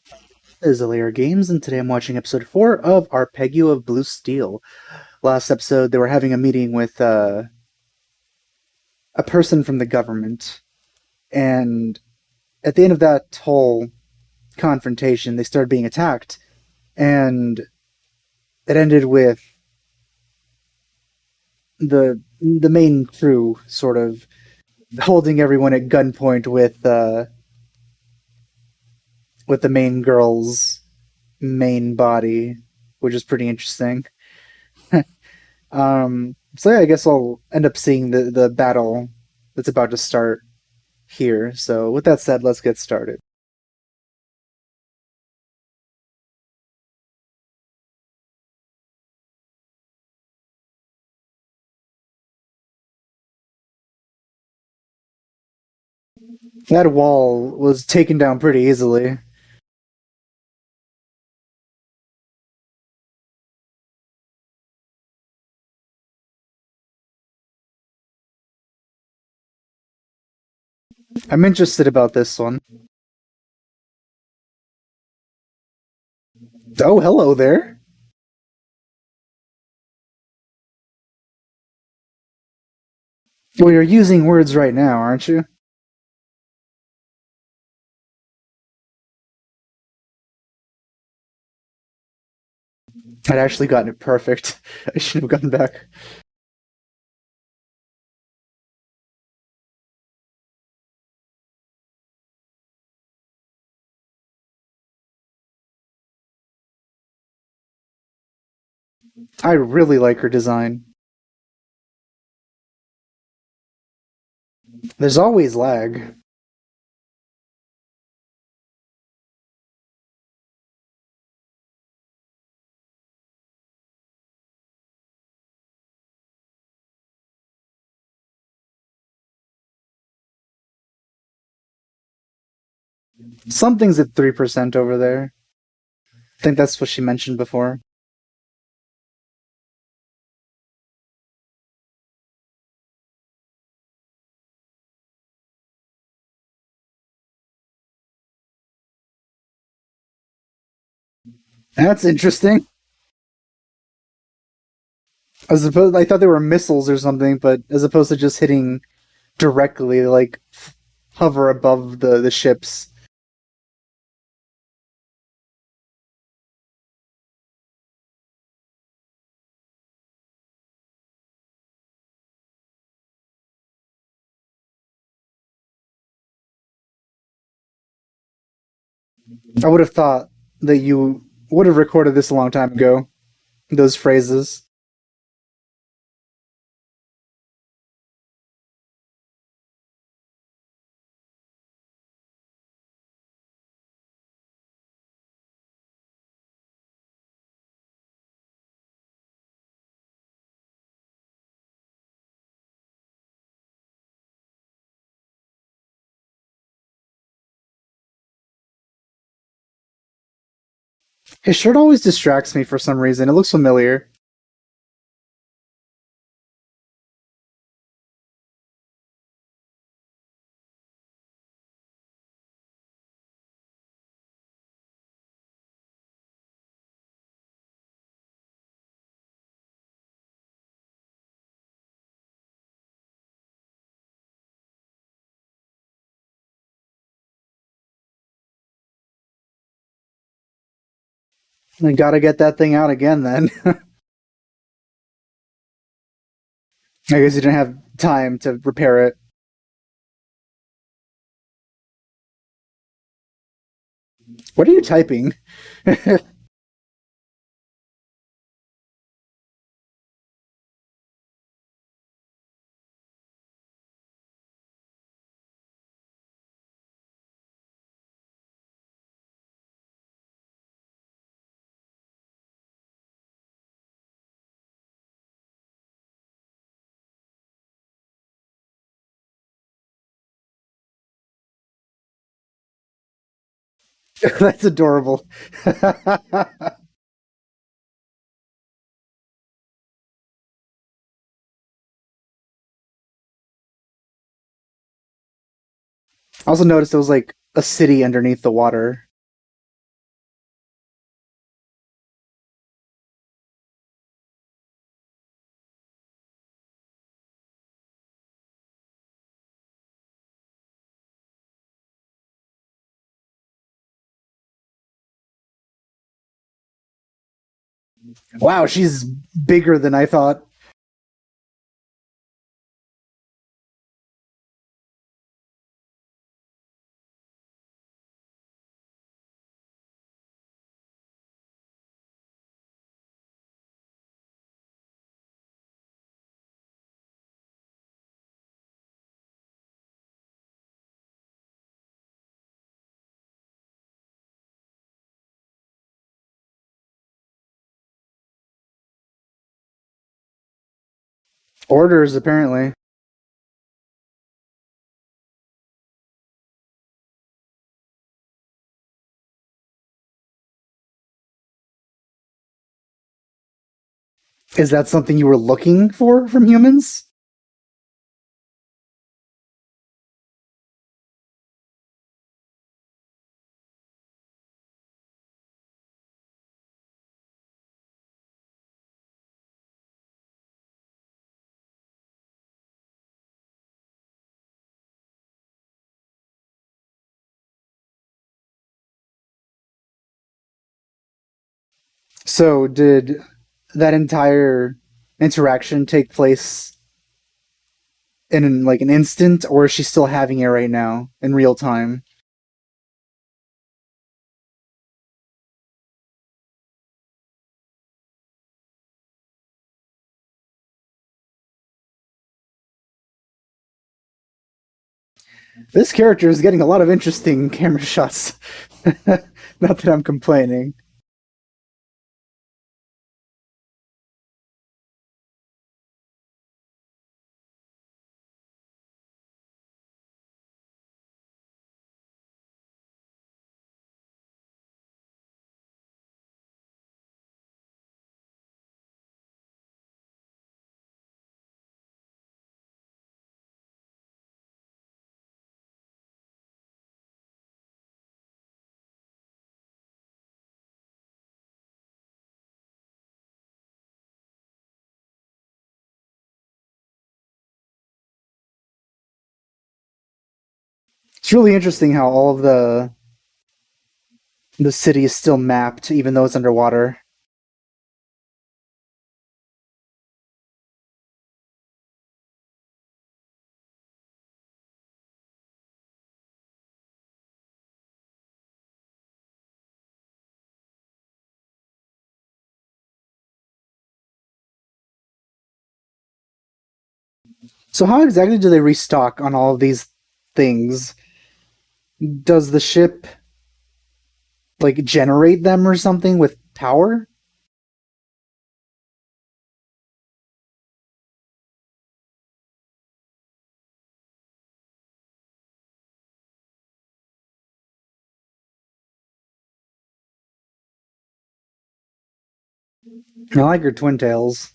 This is LAR Games, and today I'm watching episode 4 of Arpeggio of Blue Steel. Last episode, they were having a meeting with a person from the government, and at the end of that whole confrontation, they started being attacked, and it ended with the main crew sort of holding everyone at gunpoint with the main girl's main body, which is pretty interesting. So yeah, I guess I'll end up seeing the battle that's about to start here. So with that said, let's get started. That wall was taken down pretty easily. I'm interested about this one. Oh, hello there. Well, you're using words right now, aren't you? I'd actually gotten it perfect. I shouldn't have gotten back. I really like her design. There's always lag. Something's at 3% over there. I think that's what she mentioned before. That's interesting. I thought they were missiles or something, but as opposed to just hitting directly, like hover above the ships. I would have thought that you would have recorded this a long time ago. Those phrases. His shirt always distracts me for some reason. It looks familiar. I gotta get that thing out again then. I guess you didn't have time to repair it. What are you typing? That's adorable. I also noticed there was like a city underneath the water. Wow, she's bigger than I thought. Orders, apparently. Is that something you were looking for from humans? So, did that entire interaction take place in like an instant, or is she still having it right now in real time? This character is getting a lot of interesting camera shots. Not that I'm complaining. It's really interesting how all of the city is still mapped, even though it's underwater. So how exactly do they restock on all of these things? Does the ship like generate them or something with power? I like your twin tails.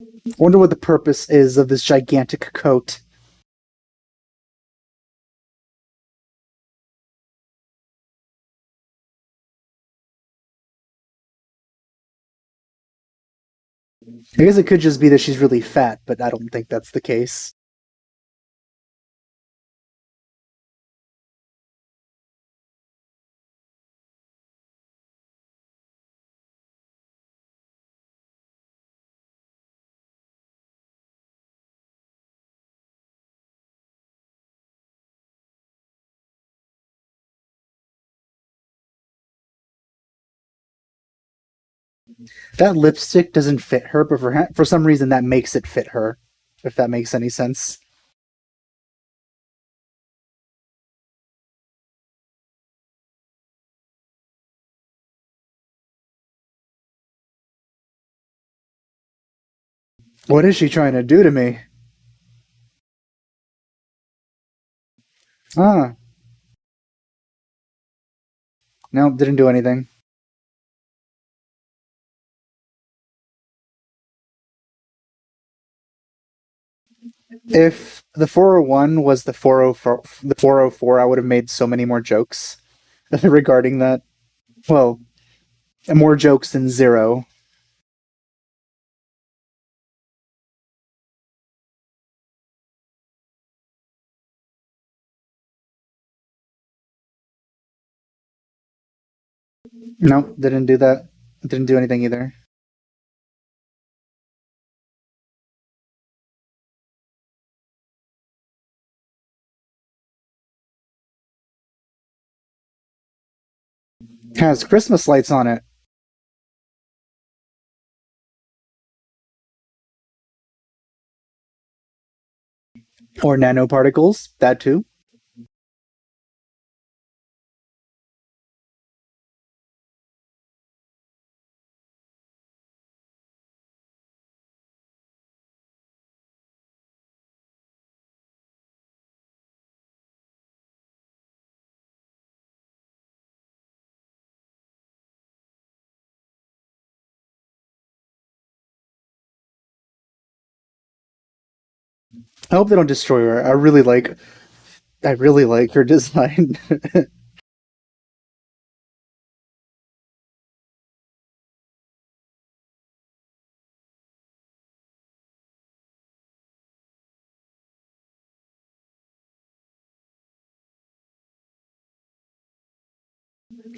I wonder what the purpose is of this gigantic coat. I guess it could just be that she's really fat, but I don't think that's the case. That lipstick doesn't fit her, but for some reason that makes it fit her. If that makes any sense. What is she trying to do to me? Ah, no, didn't do anything. If the 401 was the 404, I would have made so many more jokes regarding that. Well, more jokes than zero. No, didn't do that. Didn't do anything either. Has Christmas lights on it. Or nanoparticles. That too. I hope they don't destroy her. I really like her design.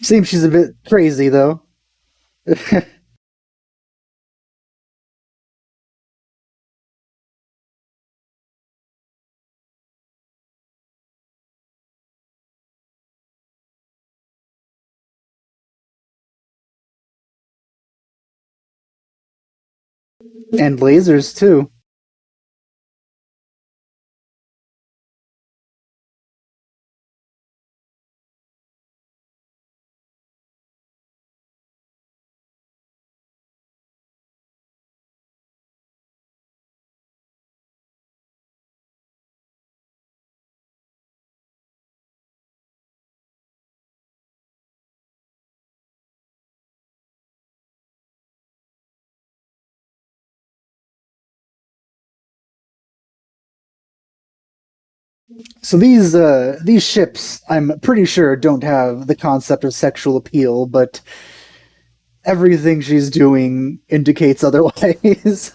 Seems she's a bit crazy though. And lasers too. So these ships, I'm pretty sure, don't have the concept of sexual appeal, but everything she's doing indicates otherwise.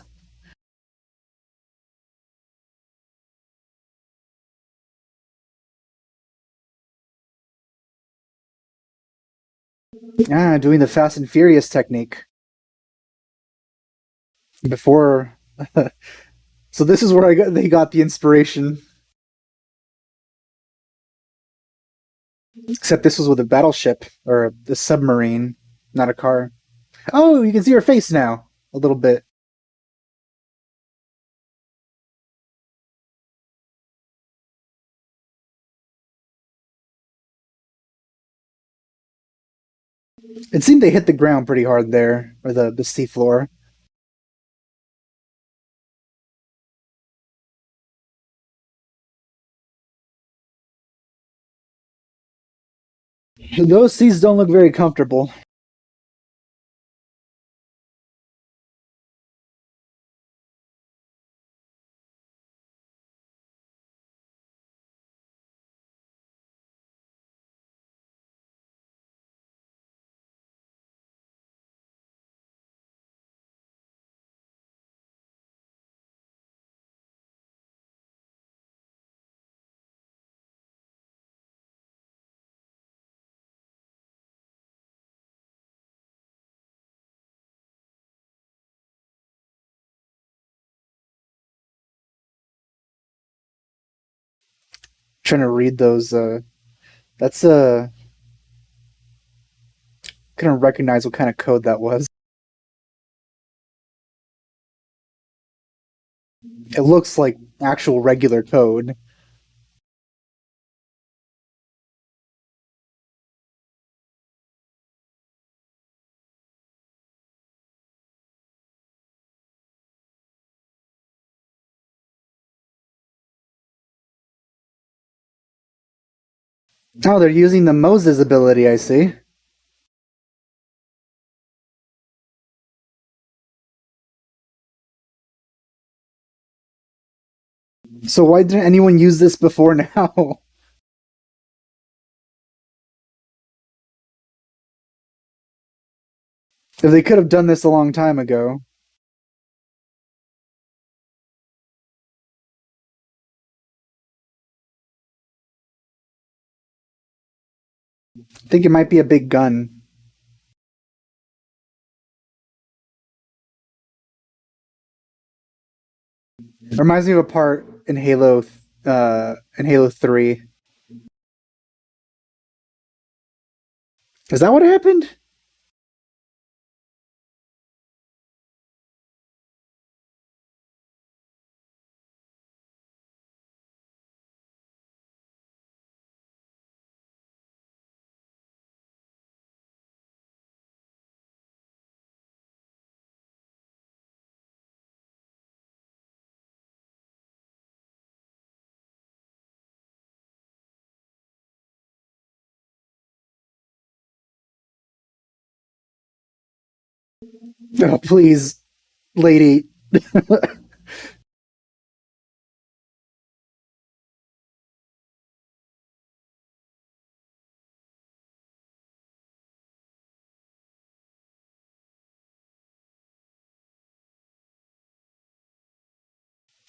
Doing the Fast and Furious technique before. So this is where they got the inspiration. Except this was with a battleship or a submarine, not a car. Oh, you can see her face now a little bit. It seemed they hit the ground pretty hard there, or the sea floor. Those seas don't look very comfortable. Trying to read those. That's couldn't recognize what kind of code that was. It looks like actual regular code. Oh, they're using the Moses ability, I see. So why didn't anyone use this before now? If they could have done this a long time ago. I think it might be a big gun. It reminds me of a part in Halo 3. Is that what happened? Oh, please, lady.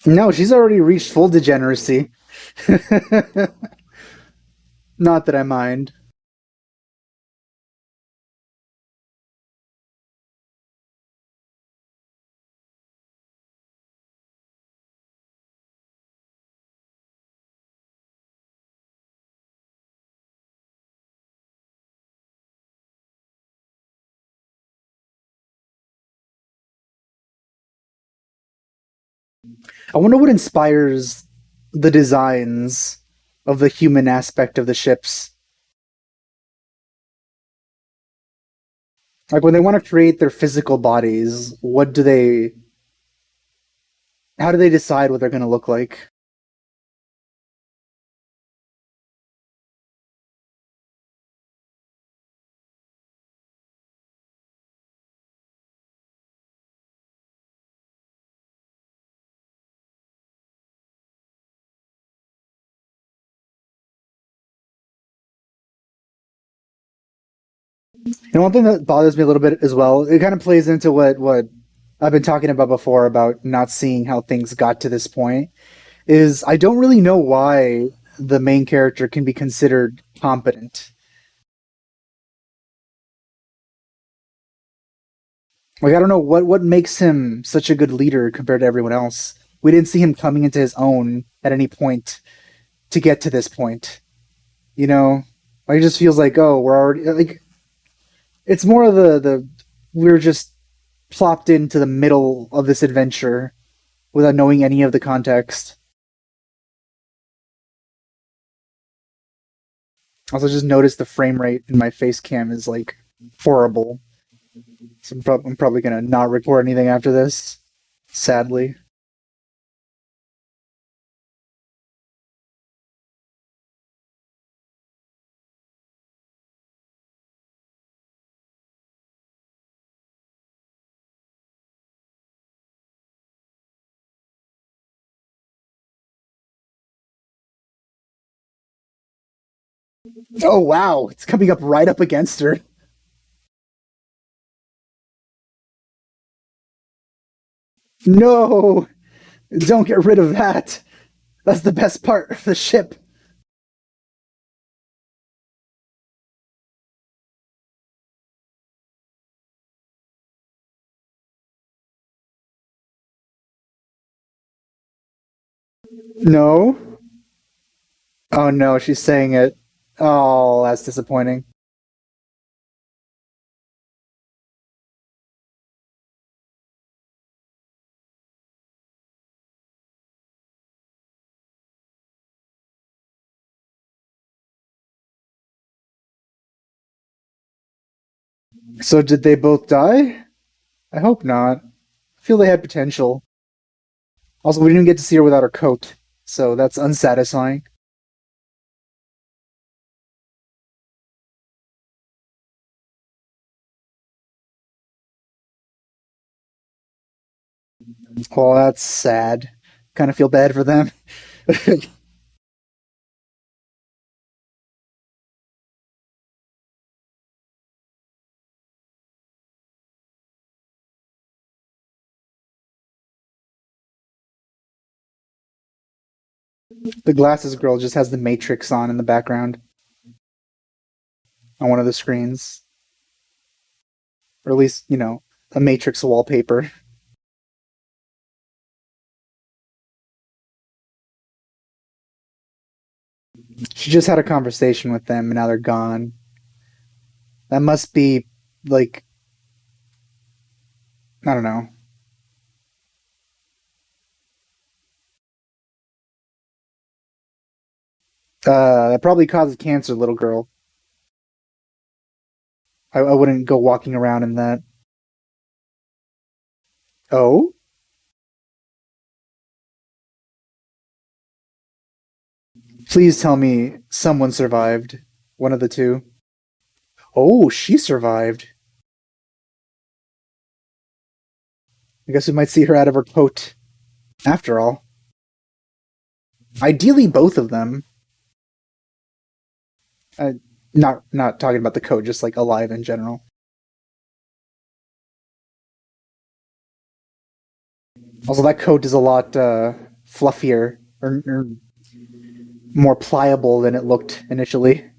No, she's already reached full degeneracy. Not that I mind. I wonder what inspires the designs of the human aspect of the ships. Like when they want to create their physical bodies, how do they decide what they're going to look like? And one thing that bothers me a little bit as well, it kind of plays into what I've been talking about before about not seeing how things got to this point, is I don't really know why the main character can be considered competent. Like I don't know what makes him such a good leader compared to everyone else. We didn't see him coming into his own at any point to get to this point. You know, like it just feels like oh we're already like it's more of the we're just plopped into the middle of this adventure without knowing any of the context. Also, just noticed the frame rate in my face cam is like horrible. So I'm probably gonna not record anything after this. Sadly. Oh wow, it's coming up right up against her. No, don't get rid of that. That's the best part of the ship. No. Oh no, she's saying it. Oh, that's disappointing. So did they both die? I hope not. I feel they had potential. Also, we didn't get to see her without her coat, so that's unsatisfying. Well, that's sad. Kind of feel bad for them. The glasses girl just has the Matrix on in the background on one of the screens. Or at least, a Matrix wallpaper. She just had a conversation with them and now they're gone. That must be, like, I don't know. That probably causes cancer, little girl. I wouldn't go walking around in that. Oh? Please tell me someone survived. One of the two. Oh, she survived. I guess we might see her out of her coat. After all. Ideally, both of them. Not talking about the coat, just like alive in general. Also, that coat is a lot fluffier or more pliable than it looked initially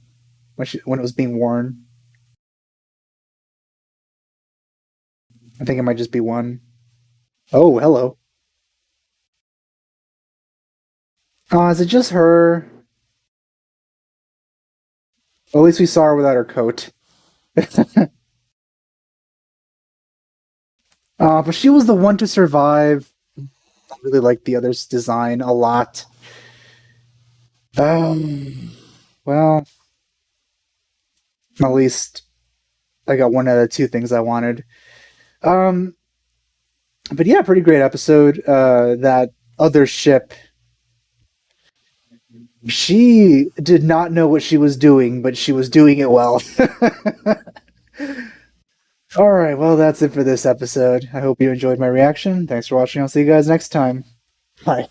when it was being worn. I think it might just be one. Oh, hello. Oh, is it just her? Well, at least we saw her without her coat. But she was the one to survive. I really like the other's design a lot. Well, at least I got one of the two things I wanted. Um, but yeah, pretty great episode. That other ship, she did not know what she was doing, but she was doing it well. All right, well, that's it for this episode. I hope you enjoyed my reaction. Thanks for watching. I'll see you guys next time. Bye.